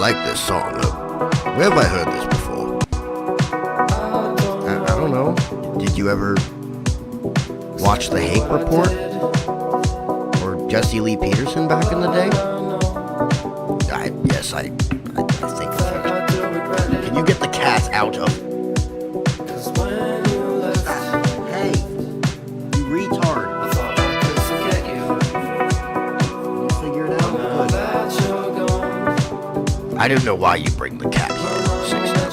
like this song. Where have I heard this before? I don't know. Did you ever watch The Hake Report? Or Jesse Lee Peterson back in the day? Yes, I think so. Can you get the cat out of... Hey, you retard. You figure it out? Good. I don't know why you bring the cat here, Sixto.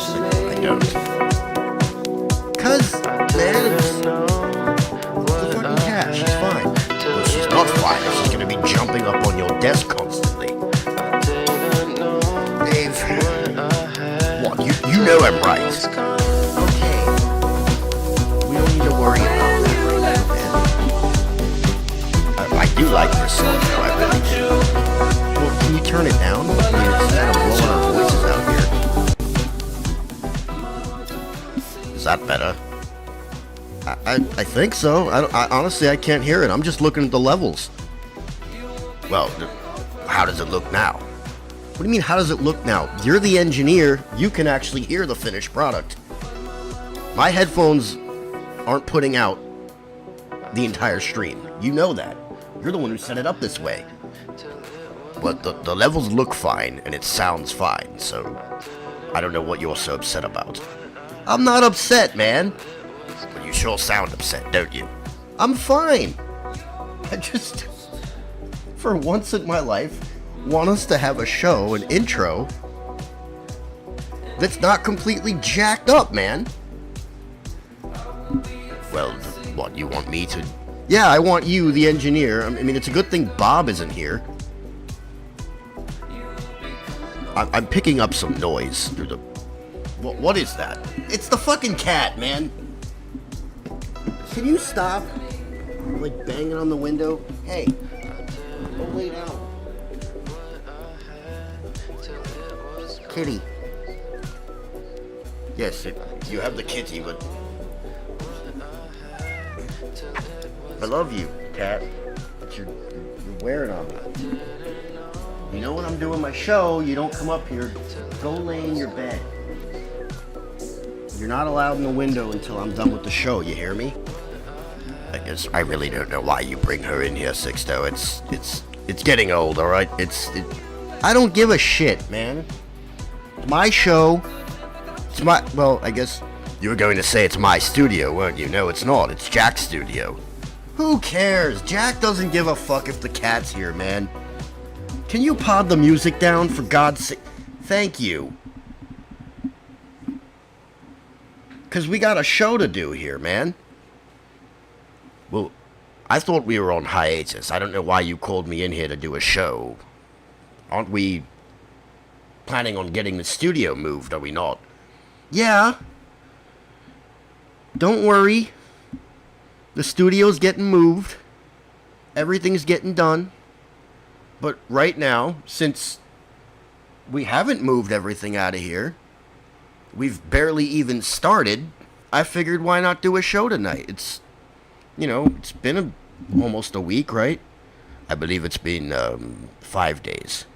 I don't. Cause, man, it's the fucking cat. She's fine. Well, she's not fine if she's gonna be jumping up on your desk constantly. Dave, what? You know I'm right. Okay. We don't need to worry about that right now, man. I do like this song, though. I really do. Well, can you turn it down? I mean, it's kind of blowing our voices out here. Is that better? I think so. I honestly, I can't hear it. I'm just looking at the levels. Well, how does it look now? What do you mean, how does it look now? You're the engineer. You can actually hear the finished product. My headphones aren't putting out the entire stream. You know that. You're the one who set it up this way. But the levels look fine, and it sounds fine, so I don't know what you're so upset about. I'm not upset, man. But you sure sound upset, don't you? I'm fine. I just, for once in my life, want us to have a show, an intro, that's not completely jacked up, man. Well, what, you want me to... Yeah, I want you, the engineer. I mean, it's a good thing Bob isn't here. I'm picking up some noise through the... What is that? It's the fucking cat, man. Can you stop, like, banging on the window? Hey, go lay down. Kitty. Yes, you have the kitty, but... I love you, cat. But you're wearing on me. You know when I'm doing my show, you don't come up here. Go lay in your bed. You're not allowed in the window until I'm done with the show, you hear me? I guess I really don't know why you bring her in here, Sixto. It's getting old, alright? I don't give a shit, man. It's my show. It's my... Well, I guess you were going to say it's my studio, weren't you? No, it's not. It's Jack's studio. Who cares? Jack doesn't give a fuck if the cat's here, man. Can you pod the music down, for God's sake? Thank you. Because we got a show to do here, man. Well, I thought we were on hiatus. I don't know why you called me in here to do a show. Aren't we planning on getting the studio moved, are we not? Yeah. Don't worry. The studio's getting moved. Everything's getting done. But right now, since we haven't moved everything out of here, we've barely even started, I figured why not do a show tonight? It's, you know, it's been almost a week, right? I believe it's been 5 days.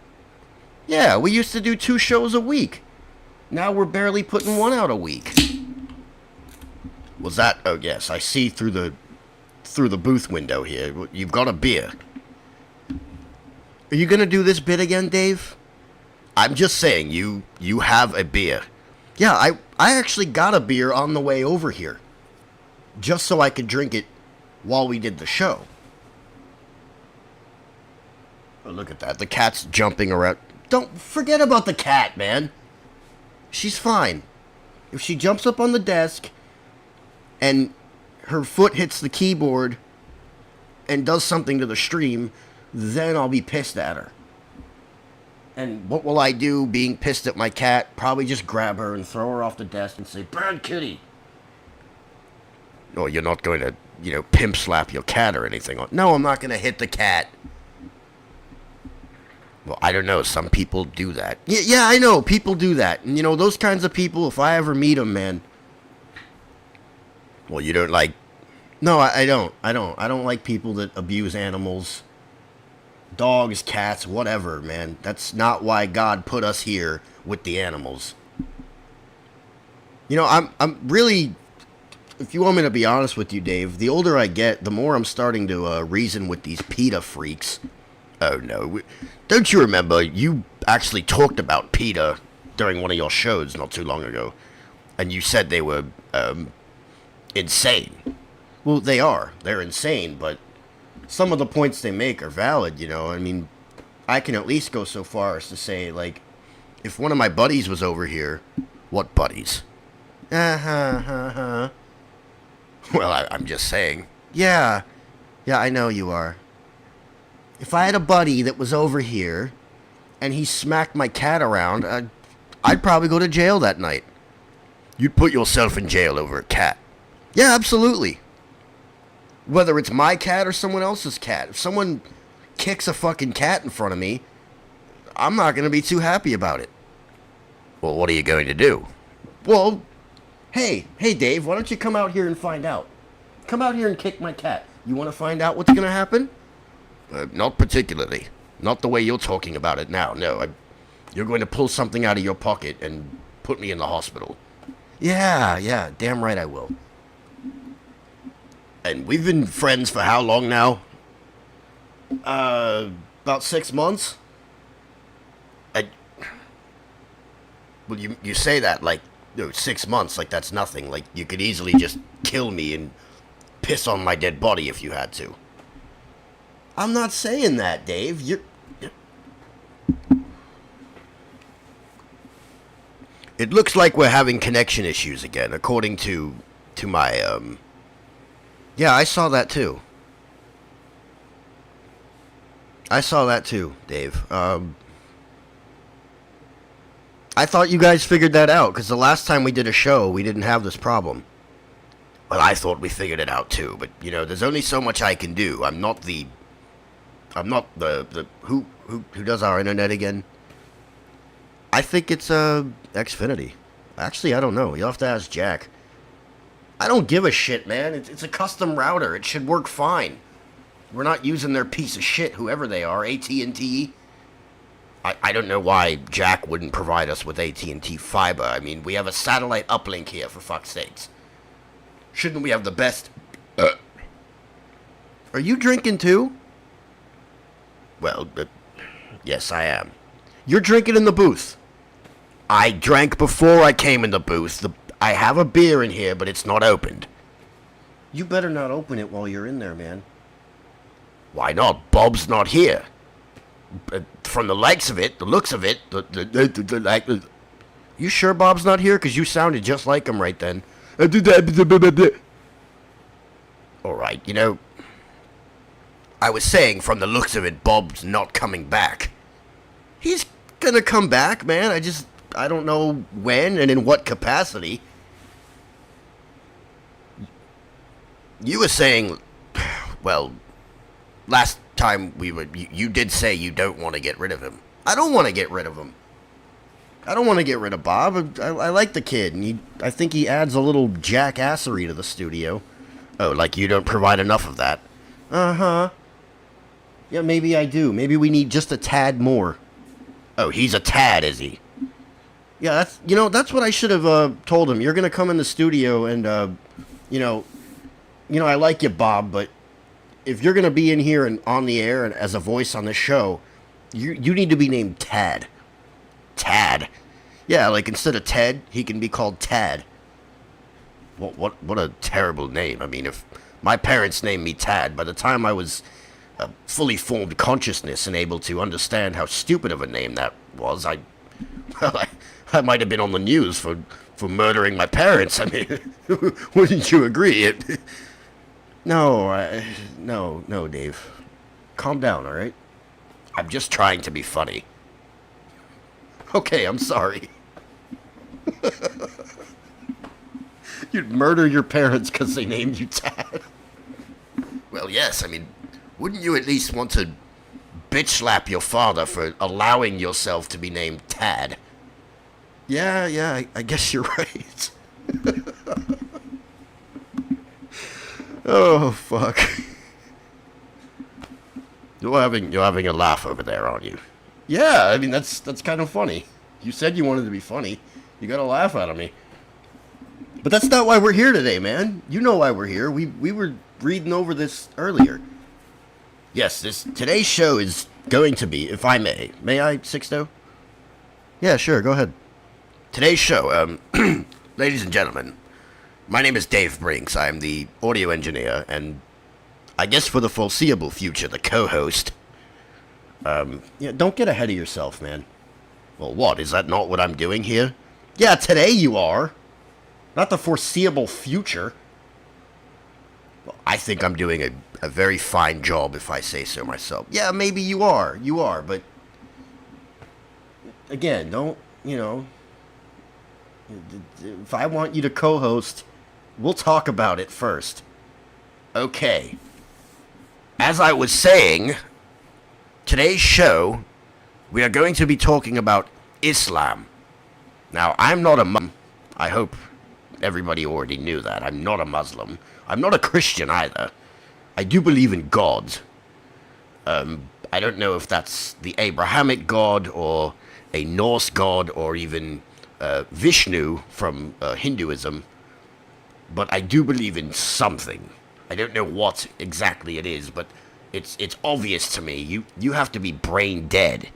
Yeah, we used to do 2 shows a week. Now we're barely putting 1 out a week. Was that... Oh, yes, I see through the booth window here. You've got a beer. Are you gonna do this bit again, Dave? I'm just saying, you have a beer. Yeah, I actually got a beer on the way over here. Just so I could drink it while we did the show. Oh, look at that. The cat's jumping around. Don't forget about the cat, man. She's fine. If she jumps up on the desk and her foot hits the keyboard and does something to the stream, then I'll be pissed at her. And what will I do being pissed at my cat? Probably just grab her and throw her off the desk and say, "Bad kitty." Oh, you're not going to, you know, pimp slap your cat or anything. No, I'm not going to hit the cat. Well, I don't know. Some people do that. Yeah, I know. People do that. And, you know, those kinds of people, if I ever meet them, man. Well, you don't like... No, I don't. I don't like people that abuse animals. dogs, cats, whatever, man. That's not why God put us here with the animals. You know, I'm really, if you want me to be honest with you, Dave, the older I get, the more I'm starting to reason with these PETA freaks. Oh, no. Don't you remember you actually talked about PETA during one of your shows not too long ago? And you said they were, insane. Well, they are. They're insane, but some of the points they make are valid, you know? I mean, I can at least go so far as to say, like, if one of my buddies was over here... What buddies? Well, I'm just saying. Yeah, I know you are. If I had a buddy that was over here, and he smacked my cat around, I'd probably go to jail that night. You'd put yourself in jail over a cat. Yeah, absolutely. Whether it's my cat or someone else's cat. If someone kicks a fucking cat in front of me, I'm not going to be too happy about it. Well, what are you going to do? Well, hey, Dave, why don't you come out here and find out? Come out here and kick my cat. You want to find out what's going to happen? Not particularly. Not the way you're talking about it now, no. You're going to pull something out of your pocket and put me in the hospital. Yeah, damn right I will. And we've been friends for how long now? About 6 months? Well, you say that like, 6 months, like that's nothing. Like, you could easily just kill me and piss on my dead body if you had to. I'm not saying that, Dave. It looks like we're having connection issues again, according to my, Yeah, I saw that too. Dave. I thought you guys figured that out, because the last time we did a show, we didn't have this problem. Well, I thought we figured it out too, but, you know, there's only so much I can do. I'm not the who does our internet again? I think it's, Xfinity. Actually, I don't know. You'll have to ask Jack. I don't give a shit, man. It's a custom router. It should work fine. We're not using their piece of shit, whoever they are, AT&T. I don't know why Jack wouldn't provide us with AT&T fiber. I mean, we have a satellite uplink here, for fuck's sakes. Shouldn't we have the best... Are you drinking too? Well, yes, I am. You're drinking in the booth. I drank before I came in the booth. I have a beer in here, but it's not opened. You better not open it while you're in there, man. Why not? Bob's not here. From the looks of it, you sure Bob's not here? Because you sounded just like him right then. Alright, you know, I was saying from the looks of it, Bob's not coming back. He's gonna come back, man. I don't know when and in what capacity. You were saying, well, last time you did say you don't want to get rid of him. I don't want to get rid of him. I don't want to get rid of Bob. I like the kid, and I think he adds a little jackassery to the studio. Oh, like you don't provide enough of that. Uh-huh. Yeah, maybe I do. Maybe we need just a tad more. Oh, he's a tad, is he? Yeah, that's what I should have told him. You're gonna come in the studio and you know, I like you, Bob, but if you're gonna be in here and on the air and as a voice on the show, you need to be named Tad. Tad. Yeah, like instead of Ted, he can be called Tad. What a terrible name. I mean, if my parents named me Tad, by the time I was a fully formed consciousness and able to understand how stupid of a name that was, I might have been on the news for murdering my parents. I mean, wouldn't you agree? No, Dave. Calm down, all right? I'm just trying to be funny. Okay, I'm sorry. You'd murder your parents because they named you Tad. Well, yes, I mean, wouldn't you at least want to bitch slap your father for allowing yourself to be named Tad? Yeah, I guess you're right. Oh, fuck. You're having a laugh over there, aren't you? Yeah, I mean, that's kind of funny. You said you wanted to be funny. You got a laugh out of me. But that's not why we're here today, man. You know why we're here. We were reading over this earlier. Yes, today's show is going to be, if I may. May I, Sixto? Yeah, sure, go ahead. Today's show, ladies and gentlemen, my name is Dave Brinks. I'm the audio engineer, and I guess for the foreseeable future, the co-host. Yeah, don't get ahead of yourself, man. Well, what? Is that not what I'm doing here? Yeah, today you are. Not the foreseeable future. Well, I think I'm doing a very fine job, if I say so myself. Yeah, maybe you are. You are, but... Again, don't, if I want you to co-host, we'll talk about it first. Okay. As I was saying, today's show, we are going to be talking about Islam. Now, I'm not a Muslim. I hope everybody already knew that. I'm not a Muslim. I'm not a Christian either. I do believe in God. I don't know if that's the Abrahamic God or a Norse god or even Vishnu from Hinduism. But I do believe in something. I don't know what exactly it is, but it's obvious to me. You have to be brain dead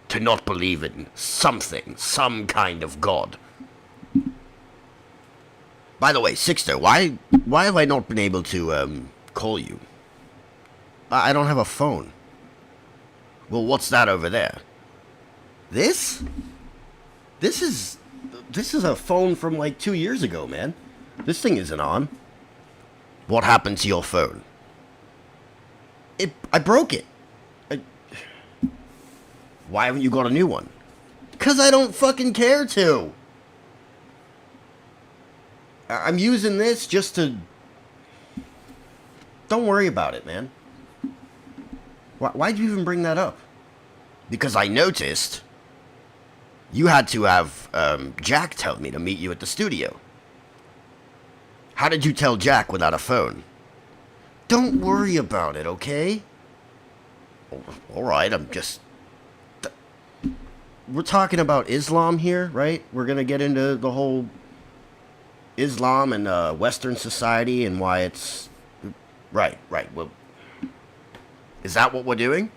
to not believe in something, some kind of god. By the way, Sixto, why have I not been able to call you? I don't have a phone. Well, what's that over there? This? This is a phone from like 2 years ago, man. This thing isn't on. What happened to your phone? I broke it. Why haven't you got a new one? 'Cause I don't fucking care to. I'm using this just to... Don't worry about it, man. Why'd you even bring that up? Because I noticed you had to have Jack tell me to meet you at the studio. How did you tell Jack without a phone? Don't worry about it, okay? Alright, I'm just... We're talking about Islam here, right? We're gonna get into the whole Islam and Western society and why it's... Right. Well, is that what we're doing?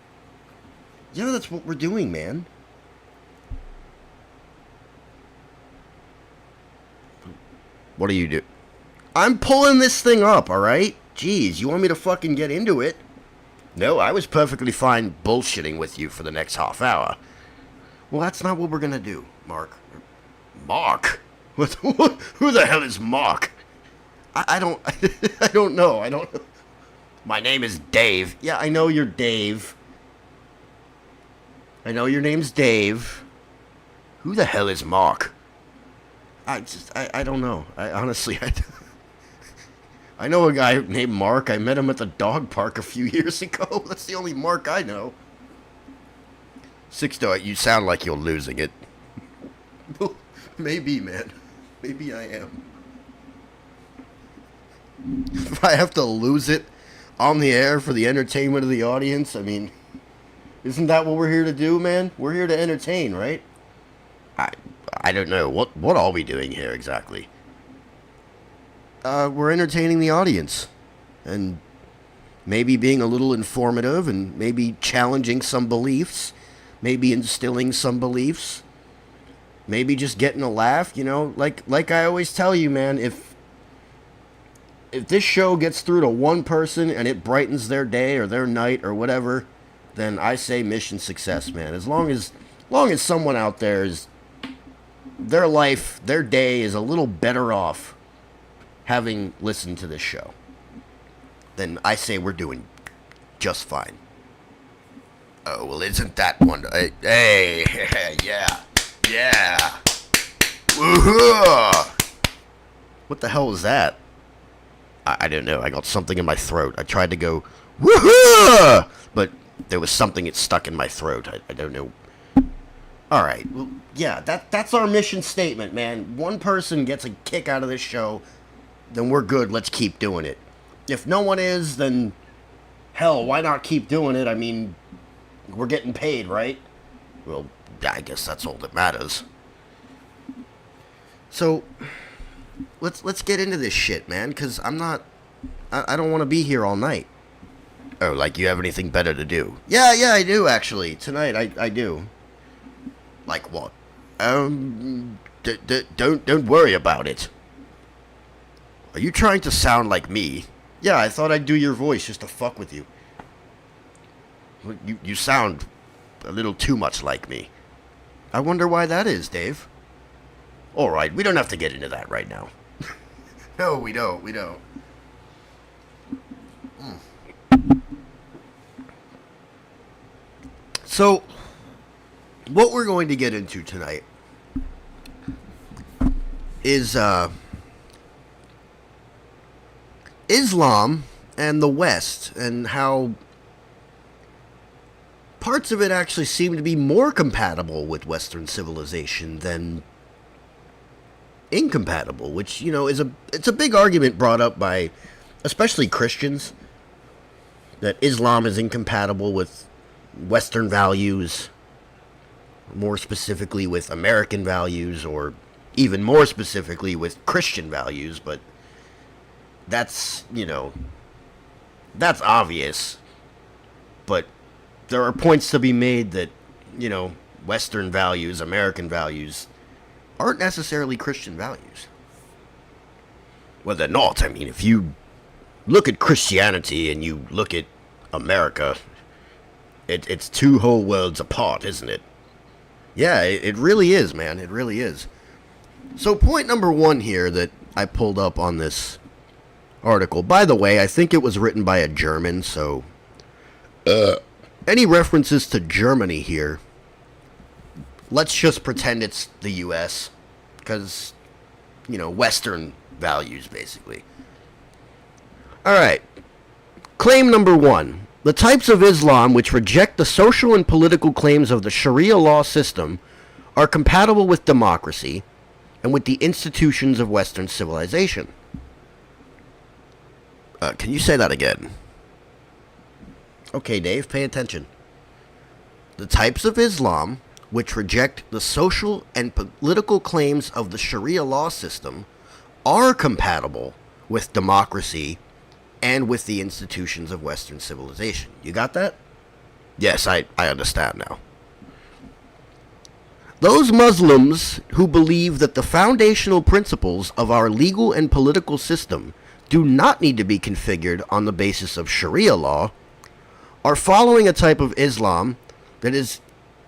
Yeah, that's what we're doing, man. What do you do? I'm pulling this thing up, alright? Jeez, you want me to fucking get into it? No, I was perfectly fine bullshitting with you for the next half hour. Well, that's not what we're gonna do, Mark. Mark? Who the hell is Mark? I don't know. My name is Dave. Yeah, I know you're Dave. I know your name's Dave. Who the hell is Mark? I don't know. Honestly, I know a guy named Mark. I met him at the dog park a few years ago. That's the only Mark I know. Sixto, you sound like you're losing it. Well, maybe, man. Maybe I am. If I have to lose it on the air for the entertainment of the audience, I mean, isn't that what we're here to do, man? We're here to entertain, right? I don't know. What are we doing here exactly? We're entertaining the audience. And maybe being a little informative and maybe challenging some beliefs. Maybe instilling some beliefs. Maybe just getting a laugh, Like I always tell you, man, if this show gets through to one person and it brightens their day or their night or whatever, then I say mission success, man. As long as someone out there is... Their life, their day is a little better off having listened to this show, then I say we're doing just fine. Oh, well, isn't that one... Hey, yeah. Woohoo! What the hell was that? I don't know. I got something in my throat. I tried to go, woohoo! But there was something that stuck in my throat. I don't know. Alright, well, yeah, that's our mission statement, man. One person gets a kick out of this show, then we're good. Let's keep doing it. If no one is, then Hell, why not keep doing it? I mean, we're getting paid, right? Well, I guess that's all that matters. So, let's get into this shit, man, because I don't want to be here all night. Oh, like you have anything better to do? Yeah, I do, actually. Tonight, I do. Like what? Don't worry about it. Are you trying to sound like me? Yeah, I thought I'd do your voice just to fuck with you. You sound a little too much like me. I wonder why that is, Dave. Alright, we don't have to get into that right now. No, we don't. So, what we're going to get into tonight is Islam and the West, and how parts of it actually seem to be more compatible with Western civilization than incompatible, which, you know, it's a big argument brought up by especially Christians, that Islam is incompatible with Western values, more specifically with American values, or even more specifically with Christian values, but that's, you know, that's obvious. But there are points to be made that, you know, Western values, American values, aren't necessarily Christian values. Well, they're not. I mean, if you look at Christianity and you look at America, it's two whole worlds apart, isn't it? Yeah, it really is, man. It really is. So point number one here that I pulled up on this article. By the way, I think it was written by a German, so any references to Germany here, let's just pretend it's the U.S., because, you know, Western values, basically. Alright. Claim number one. The types of Islam which reject the social and political claims of the Sharia law system are compatible with democracy and with the institutions of Western civilization. Can you say that again? Okay, Dave, pay attention. The types of Islam which reject the social and political claims of the Sharia law system are compatible with democracy and with the institutions of Western civilization. You got that? Yes, I understand now. Those Muslims who believe that the foundational principles of our legal and political system do not need to be configured on the basis of Sharia law are following a type of Islam that is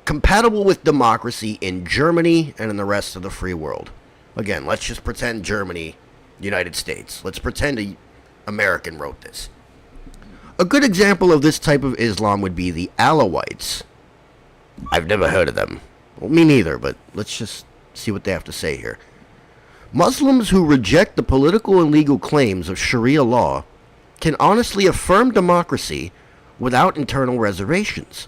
compatible with democracy in Germany and in the rest of the free world. Again, let's just pretend Germany, United States. Let's pretend a American wrote this. A good example of this type of Islam would be the Alawites. I've never heard of them. Well, me neither, but let's just see what they have to say here. Muslims who reject the political and legal claims of Sharia law can honestly affirm democracy without internal reservations.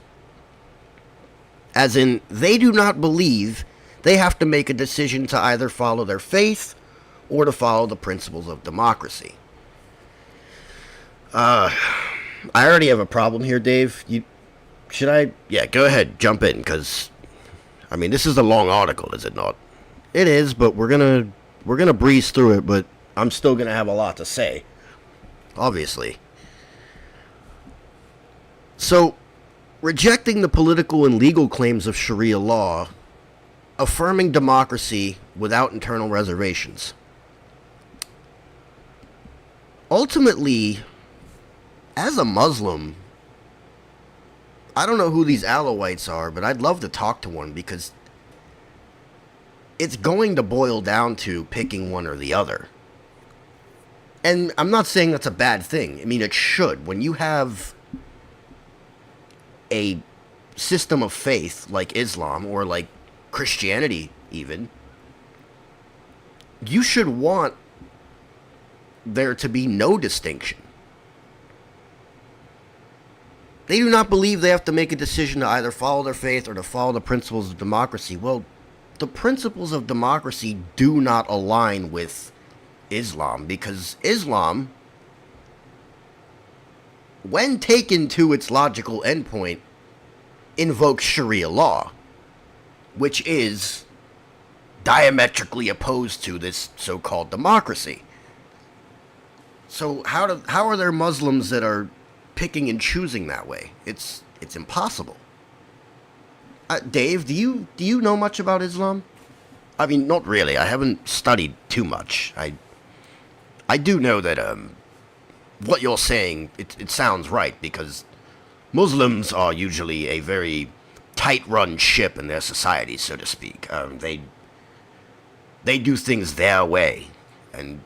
As in, they do not believe they have to make a decision to either follow their faith or to follow the principles of democracy. I already have a problem here, Dave. Should I? Yeah, go ahead, jump in, because, I mean, this is a long article, is it not? It is, but we're gonna breeze through it, but I'm still gonna have a lot to say, obviously. So, rejecting the political and legal claims of Sharia law, affirming democracy without internal reservations. Ultimately, as a Muslim, I don't know who these Alawites are, but I'd love to talk to one, because it's going to boil down to picking one or the other. And I'm not saying that's a bad thing. I mean, it should. When you have a system of faith like Islam, or like Christianity even, you should want there to be no distinction. They do not believe they have to make a decision to either follow their faith or to follow the principles of democracy. Well, the principles of democracy do not align with Islam, because Islam when taken to its logical endpoint, invokes Sharia law, which is diametrically opposed to this so-called democracy. So how are there Muslims that are picking and choosing that way? It's impossible. Dave, do you know much about Islam? I mean, not really. I haven't studied too much. I do know that what you're saying, it sounds right, because Muslims are usually a very tight-run ship in their society, so to speak. They do things their way, and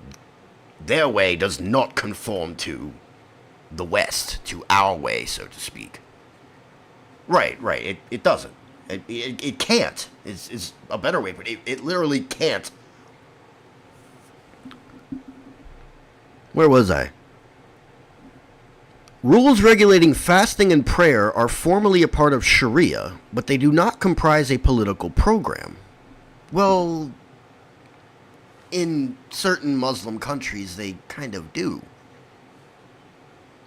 their way does not conform to the West, to our way, so to speak. Right. It doesn't. It can't. It's a better way, but it literally can't. Where was I? Rules regulating fasting and prayer are formally a part of Sharia, but they do not comprise a political program. Well, in certain Muslim countries, they kind of do.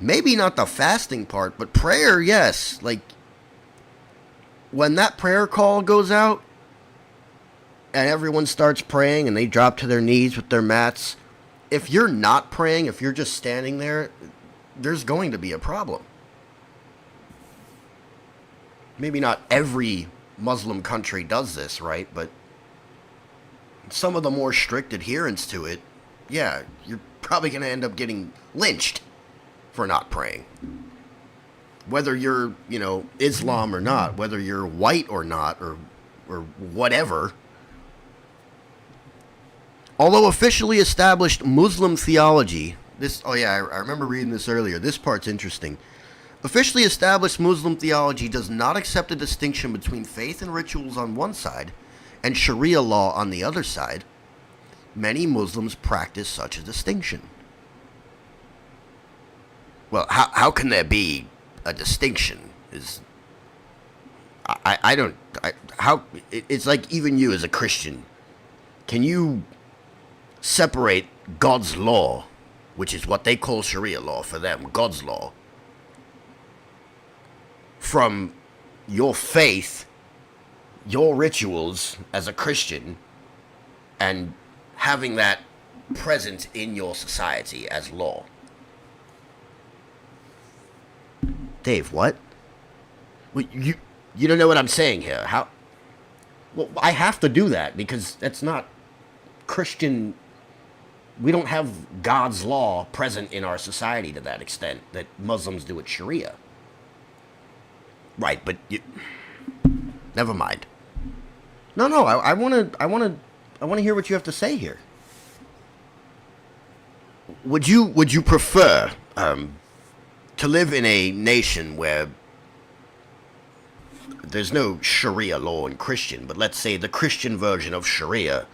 Maybe not the fasting part, but prayer, yes. Like, when that prayer call goes out, and everyone starts praying, and they drop to their knees with their mats, if you're not praying, if you're just standing there, there's going to be a problem. Maybe not every Muslim country does this, right? But some of the more strict adherents to it, yeah, you're probably going to end up getting lynched for not praying. Whether you're, Islam or not, whether you're white or not, or whatever. Although officially established Muslim theology, I remember reading this earlier. This part's interesting. Officially established Muslim theology does not accept a distinction between faith and rituals on one side and Sharia law on the other side. Many Muslims practice such a distinction. Well, how can there be a distinction? It's like even you as a Christian, can you separate God's law, which is what they call Sharia law for them, God's law, from your faith, your rituals as a Christian, and having that present in your society as law? Dave, what? Well, you don't know what I'm saying here. How? Well, I have to do that because that's not Christian. We don't have God's law present in our society to that extent that Muslims do with Sharia. Right, but never mind. No, I want to hear what you have to say here. Would you prefer to live in a nation where there's no Sharia law in Christian, but let's say the Christian version of Sharia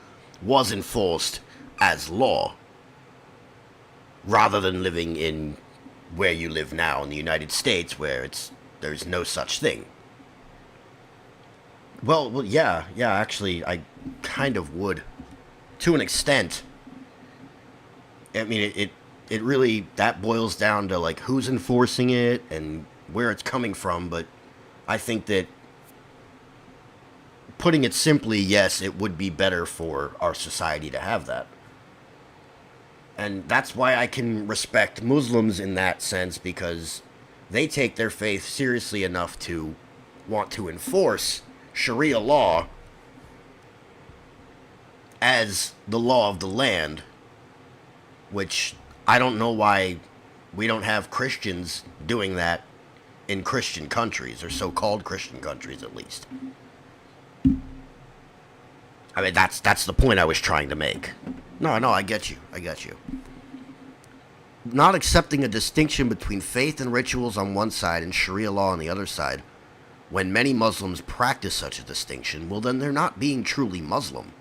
was enforced as law, rather than living in where you live now in the United States, where there's no such thing? Well, yeah, actually, I kind of would, to an extent. I mean, it really, that boils down to, like, who's enforcing it and where it's coming from, but I think that, putting it simply, yes, it would be better for our society to have that. And that's why I can respect Muslims in that sense, because they take their faith seriously enough to want to enforce Sharia law as the law of the land, which I don't know why we don't have Christians doing that in Christian countries, or so-called Christian countries at least. I mean, that's the point I was trying to make. No, I get you. Not accepting a distinction between faith and rituals on one side and Sharia law on the other side, when many Muslims practice such a distinction, well, then they're not being truly Muslim.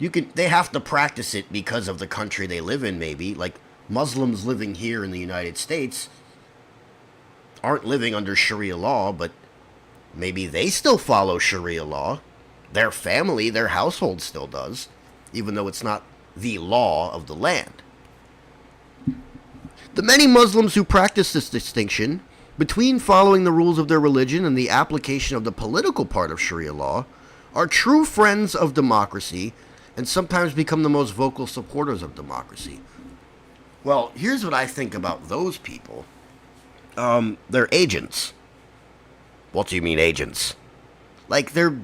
They have to practice it because of the country they live in, maybe. Like, Muslims living here in the United States aren't living under Sharia law, but maybe they still follow Sharia law. Their family, their household still does, even though it's not the law of the land. The many Muslims who practice this distinction between following the rules of their religion and the application of the political part of Sharia law are true friends of democracy and sometimes become the most vocal supporters of democracy. Well, here's what I think about those people. They're agents. What do you mean agents? Like they're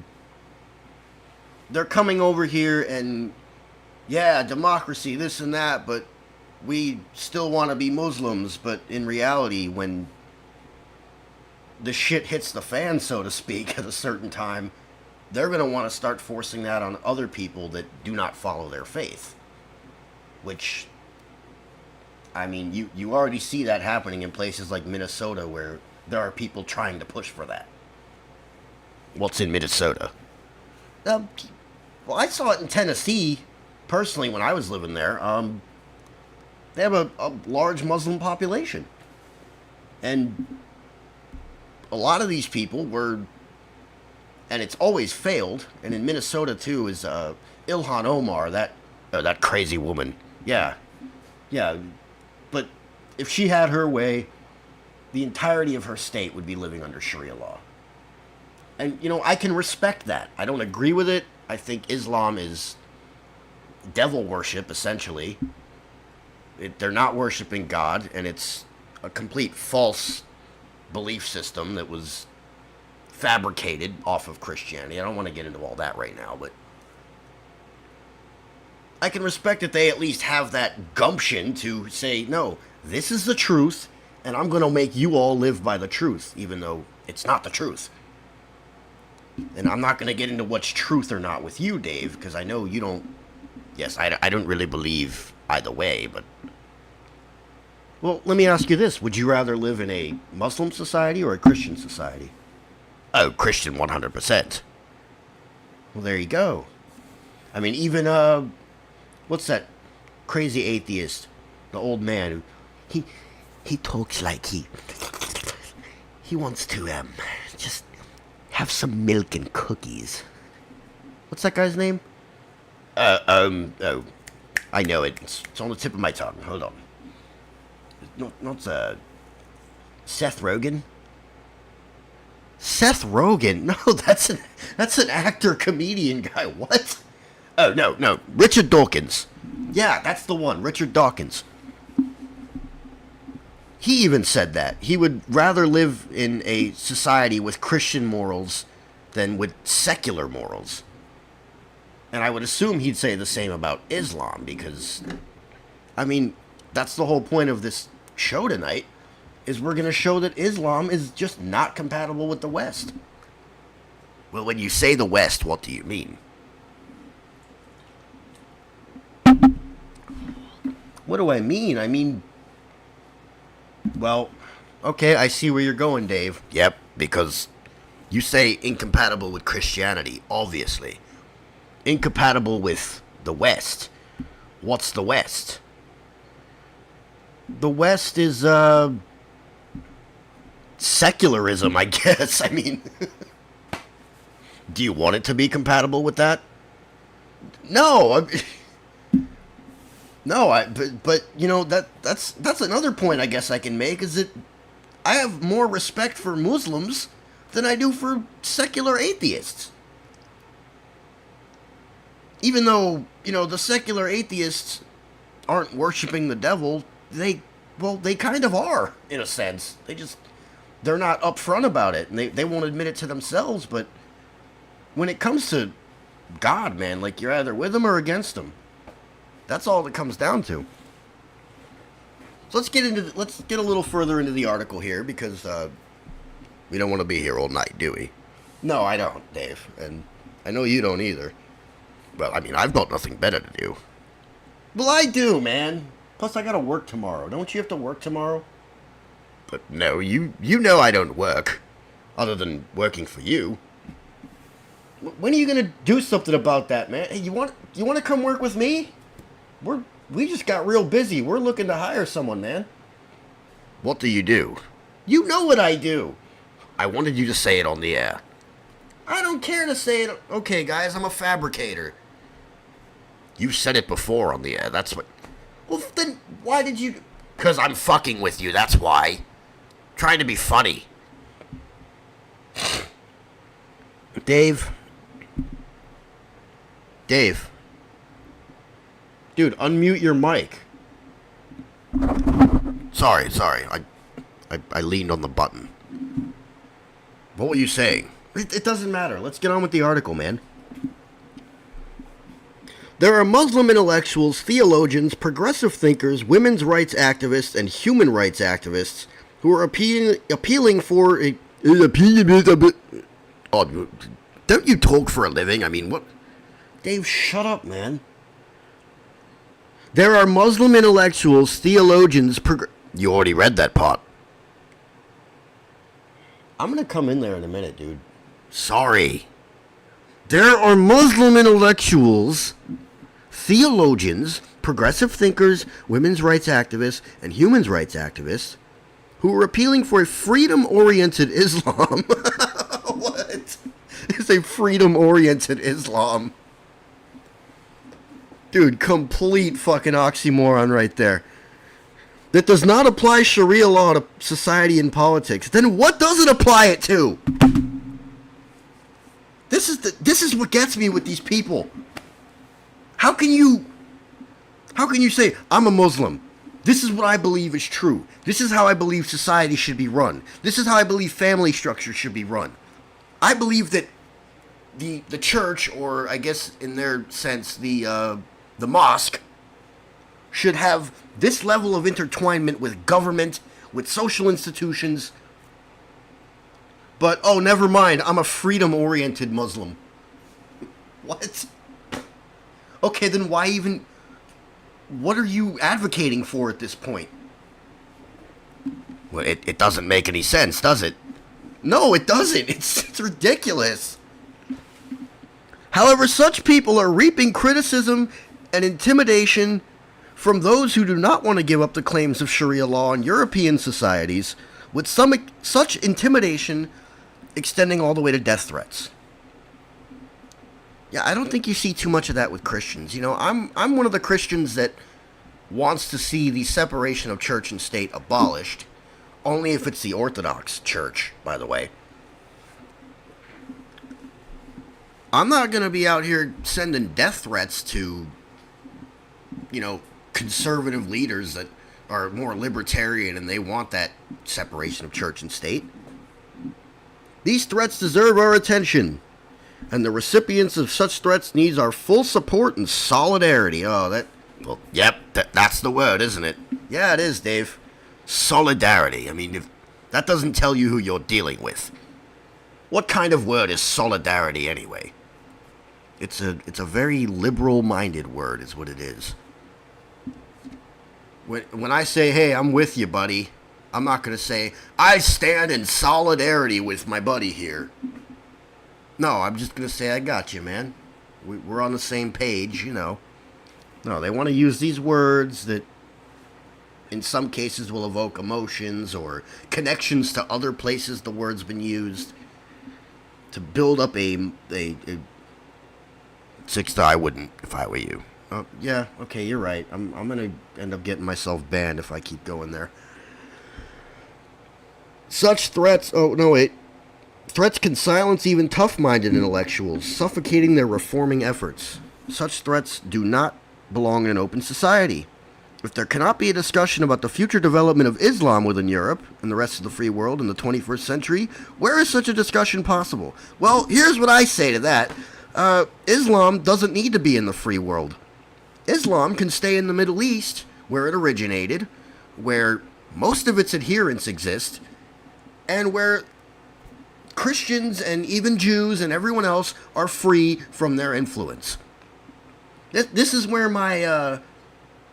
coming over here and yeah, democracy, this and that, but we still want to be Muslims, but in reality, when the shit hits the fan, so to speak, at a certain time, they're going to want to start forcing that on other people that do not follow their faith. Which, I mean, you already see that happening in places like Minnesota where there are people trying to push for that. What's in Minnesota? Well, I saw it in Tennessee, personally, when I was living there. They have a large Muslim population. And a lot of these people were, and it's always failed, and in Minnesota too is Ilhan Omar, that crazy woman. Yeah. But if she had her way, the entirety of her state would be living under Sharia law. And, I can respect that. I don't agree with it. I think Islam is devil worship, essentially. They're not worshiping God, and it's a complete false belief system that was fabricated off of Christianity. I don't want to get into all that right now, but I can respect that they at least have that gumption to say, no, this is the truth, and I'm going to make you all live by the truth, even though it's not the truth. And I'm not going to get into what's truth or not with you, Dave, because I know you don't. Yes, I don't really believe either way, but. Well, let me ask you this. Would you rather live in a Muslim society or a Christian society? Oh, Christian 100%. Well, there you go. I mean, even, what's that crazy atheist? The old man who, he talks like he wants to, just have some milk and cookies. What's that guy's name? Oh, I know it. It's on the tip of my tongue. Hold on. Not Seth Rogen? Seth Rogen? No, that's an actor, comedian guy. What? Oh, no. Richard Dawkins. Yeah, that's the one. Richard Dawkins. He even said that. He would rather live in a society with Christian morals than with secular morals. And I would assume he'd say the same about Islam, because, I mean, that's the whole point of this show tonight, is we're going to show that Islam is just not compatible with the West. Well, when you say the West, what do you mean? What do I mean? I mean, well, okay, I see where you're going, Dave. Yep, because you say incompatible with Christianity, obviously. Incompatible with the West. What's the West? The West is, secularism, I guess. I mean, do you want it to be compatible with that? No, but that's another point I guess I can make, is that I have more respect for Muslims than I do for secular atheists. Even though, the secular atheists aren't worshiping the devil, they kind of are, in a sense. They're not upfront about it, and they won't admit it to themselves, but when it comes to God, man, like, you're either with him or against him. That's all it comes down to. So let's get a little further into the article here, because we don't want to be here all night, do we? No, I don't, Dave, and I know you don't either. Well, I mean, I've got nothing better to do. Well, I do, man. Plus, I gotta work tomorrow. Don't you have to work tomorrow? But no, you know I don't work. Other than working for you. When are you gonna do something about that, man? Hey, you want to come work with me? We just got real busy. We're looking to hire someone, man. What do you do? You know what I do. I wanted you to say it on the air. I don't care to say it. Okay, guys, I'm a fabricator. You said it before on the air. That's what... Well, then why did you... 'Cause I'm fucking with you, that's why. Trying to be funny. Dave. Dave. Dude, unmute your mic. Sorry. I leaned on the button. What were you saying? It doesn't matter. Let's get on with the article, man. There are Muslim intellectuals, theologians, progressive thinkers, women's rights activists, and human rights activists who are appealing for a... Oh, don't you talk for a living? I mean, what... Dave, shut up, man. There are Muslim intellectuals, theologians, You already read that part. I'm gonna come in there in a minute, dude. Sorry. There are Muslim intellectuals, theologians, progressive thinkers, women's rights activists, and human rights activists who are appealing for a freedom-oriented Islam. What? It's a freedom-oriented Islam. Dude, complete fucking oxymoron right there. That does not apply Sharia law to society and politics. Then what does it apply it to? This is what gets me with these people. How can you say, I'm a Muslim? This is what I believe is true. This is how I believe society should be run. This is how I believe family structure should be run. I believe that the church, or I guess in their sense, the mosque, should have this level of intertwinement with government, with social institutions. But, oh, never mind, I'm a freedom-oriented Muslim. What? Okay, then why even... What are you advocating for at this point? Well, it doesn't make any sense, does it? No, it doesn't. It's ridiculous. However, such people are reaping criticism and intimidation from those who do not want to give up the claims of Sharia law in European societies, with such intimidation extending all the way to death threats. Yeah, I don't think you see too much of that with Christians. You know, I'm one of the Christians that wants to see the separation of church and state abolished, only if it's the Orthodox Church, by the way. I'm not going to be out here sending death threats to, you know, conservative leaders that are more libertarian and they want that separation of church and state. These threats deserve our attention, and the recipients of such threats needs our full support and solidarity. Oh, that's the word, isn't it? Yeah, it is, Dave. Solidarity. I mean, if that doesn't tell you who you're dealing with. What kind of word is solidarity anyway? It's a very liberal-minded word is what it is. When I say, hey, I'm with you, buddy, I'm not going to say, I stand in solidarity with my buddy here. No, I'm just going to say, I got you, man. We're on the same page, you know. No, they want to use these words that in some cases will evoke emotions or connections to other places the word's been used to build up a Sixto, I wouldn't if I were you. Oh, yeah, okay, you're right. I'm going to end up getting myself banned if I keep going there. Such threats... Oh, no, wait. Threats can silence even tough-minded intellectuals, suffocating their reforming efforts. Such threats do not belong in an open society. If there cannot be a discussion about the future development of Islam within Europe and the rest of the free world in the 21st century, where is such a discussion possible? Well, here's what I say to that. Islam doesn't need to be in the free world. Islam can stay in the Middle East, where it originated, where most of its adherents exist, and where Christians and even Jews and everyone else are free from their influence. This is where my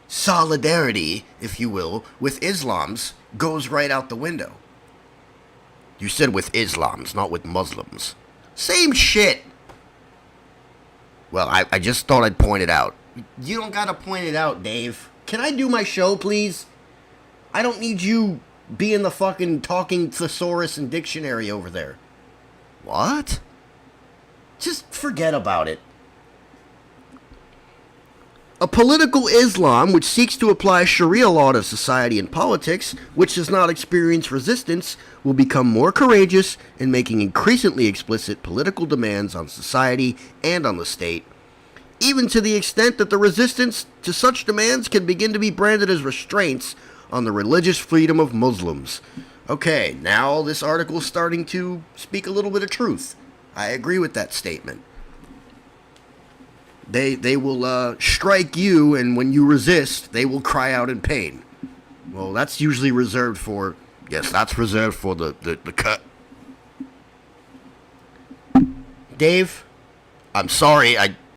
solidarity, if you will, with Islams goes right out the window. You said with Islams, not with Muslims. Same shit. Well, I just thought I'd point it out. You don't gotta point it out, Dave. Can I do my show, please? I don't need you being the fucking talking thesaurus and dictionary over there. What? Just forget about it. A political Islam which seeks to apply Sharia law to society and politics, which does not experience resistance, will become more courageous in making increasingly explicit political demands on society and on the state, even to the extent that the resistance to such demands can begin to be branded as restraints on the religious freedom of Muslims. Okay, now this article is starting to speak a little bit of truth. I agree with that statement. They will strike you, and when you resist, they will cry out in pain. Well, that's usually reserved for... Yes, that's reserved for the cut. Dave, I'm sorry,